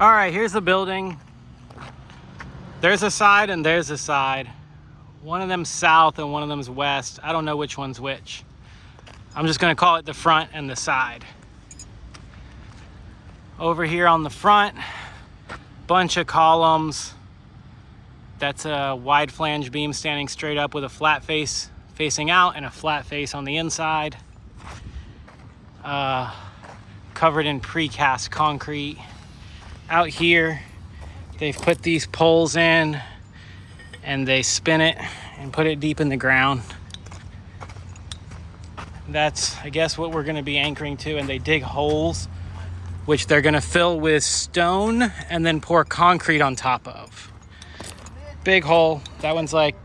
All right, here's the building. There's a side and there's a side. One of them's south and one of them's west. I don't know which one's which. I'm just gonna call it the front and the side. Over here on the front, bunch of columns. That's a wide flange beam standing straight up with a flat face facing out and a flat face on the inside. Covered in precast concrete. Out here, they've put these poles in and they spin it and put it deep in the ground. That's, I guess, what we're gonna be anchoring to, and they dig holes, which they're gonna fill with stone and then pour concrete on top of. Big hole. That one's like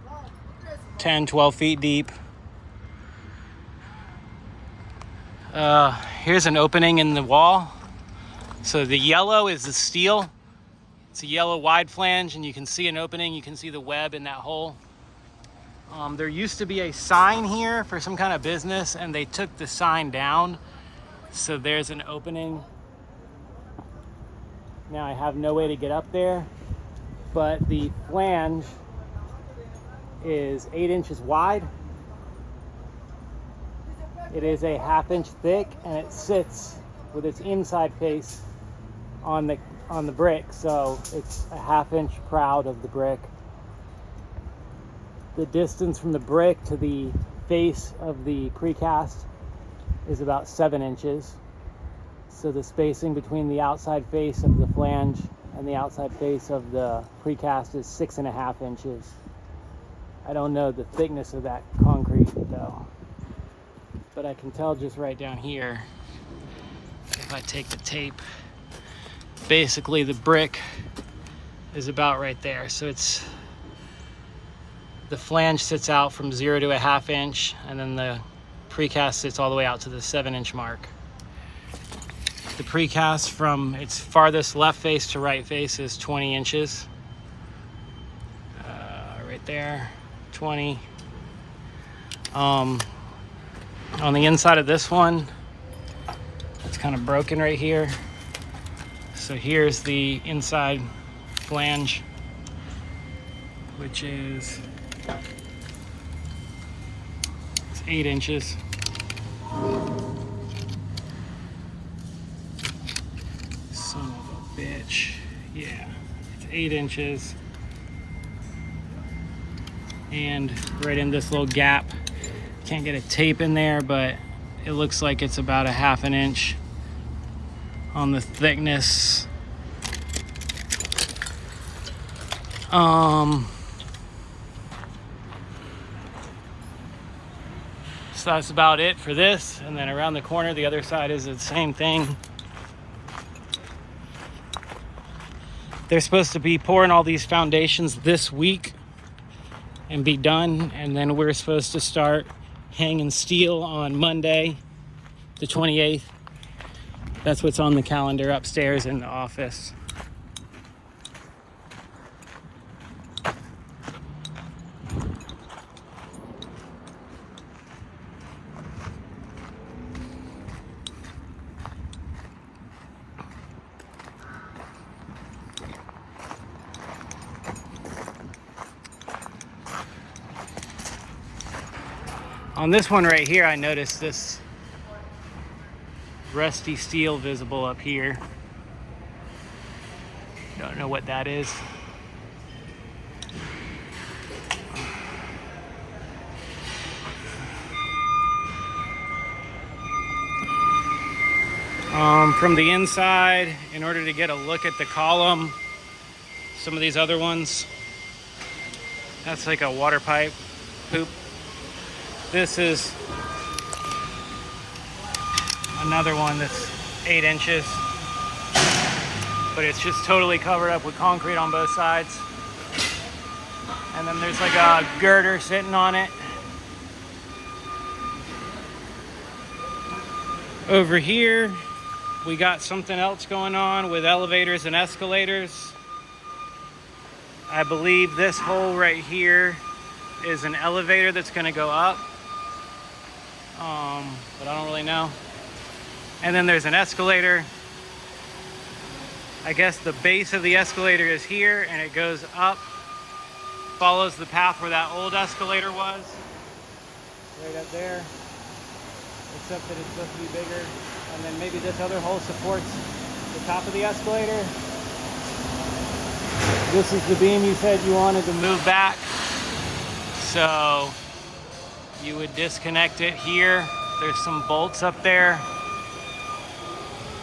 10, 12 feet deep. Here's an opening in the wall. So the yellow is the steel. It's a yellow wide flange, and you can see an opening. You can see the web in that hole. There used to be a sign here for some kind of business, and they took the sign down. So there's an opening. Now I have no way to get up there, but the flange is 8 inches wide. It is a 1/2 inch thick, and it sits with its inside face on the brick, so it's a 1/2 inch proud of the brick. The distance from the brick to the face of the precast is about 7 inches. So the spacing between the outside face of the flange and the outside face of the precast is 6.5 inches. I don't know the thickness of that concrete though, but I can tell just right down here, if I take the tape, basically the brick is about right there. So it's, the flange sits out from 0 to a 1/2 inch, and then the precast sits all the way out to the 7 inch mark. The precast from its farthest left face to right face is 20 inches. Right there, 20. On the inside of this one, it's kind of broken right here. So here's the inside flange, which is 8 inches. Son of a bitch. Yeah, it's 8 inches. And right in this little gap, can't get a tape in there, but it looks like it's about a 1/2 inch on the thickness. So that's about it for this. And then around the corner, the other side is the same thing. They're supposed to be pouring all these foundations this week and be done. And then we're supposed to start hanging steel on Monday, the 28th. That's what's on the calendar upstairs in the office. On this one right here, I noticed this rusty steel visible up here. Don't know what that is. From the inside, in order to get a look at the column, some of these other ones, that's like a water pipe poop. This is another one that's 8 inches, but it's just totally covered up with concrete on both sides. And then there's like a girder sitting on it. Over here, we got something else going on with elevators and escalators. I believe this hole right here is an elevator that's gonna go up. But I don't really know. And then there's an escalator I guess the base of the escalator is here and it goes up, follows the path where that old escalator was, right up there, except that it's supposed to be bigger. And then maybe this other hole supports the top of the escalator. This is the beam you said you wanted to move back. So you would disconnect it here. There's some bolts up there.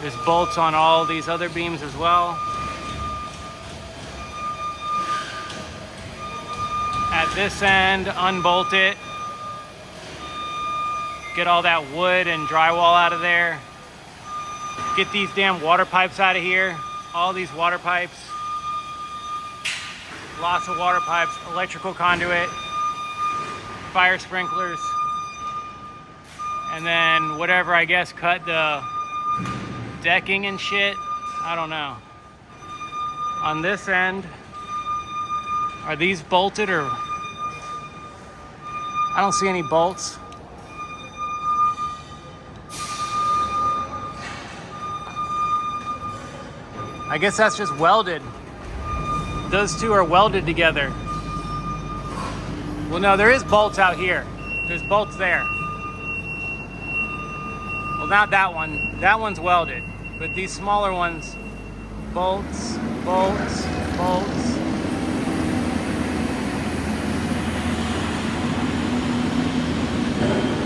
There's bolts on all these other beams as well. At this end, unbolt it. Get all that wood and drywall out of there. Get these damn water pipes out of here. All these water pipes. Lots of water pipes, electrical conduit, fire sprinklers, and then whatever, I guess, cut the decking and shit. I don't know. On this end, are these bolted or? I don't see any bolts. I guess that's just welded. Those two are welded together. Well, no, there is bolts out here. There's bolts there. Well, not that one. That one's welded. But these smaller ones, bolts, bolts, bolts.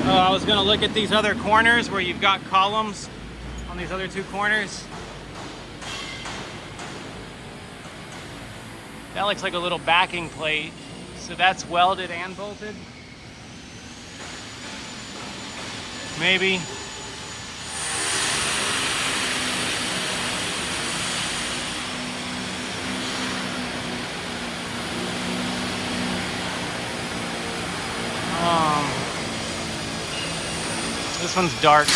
Oh, I was gonna look at these other corners where you've got columns on these other two corners. That looks like a little backing plate. So that's welded and bolted? Maybe. This one's dark.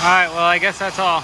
All right, well, I guess that's all.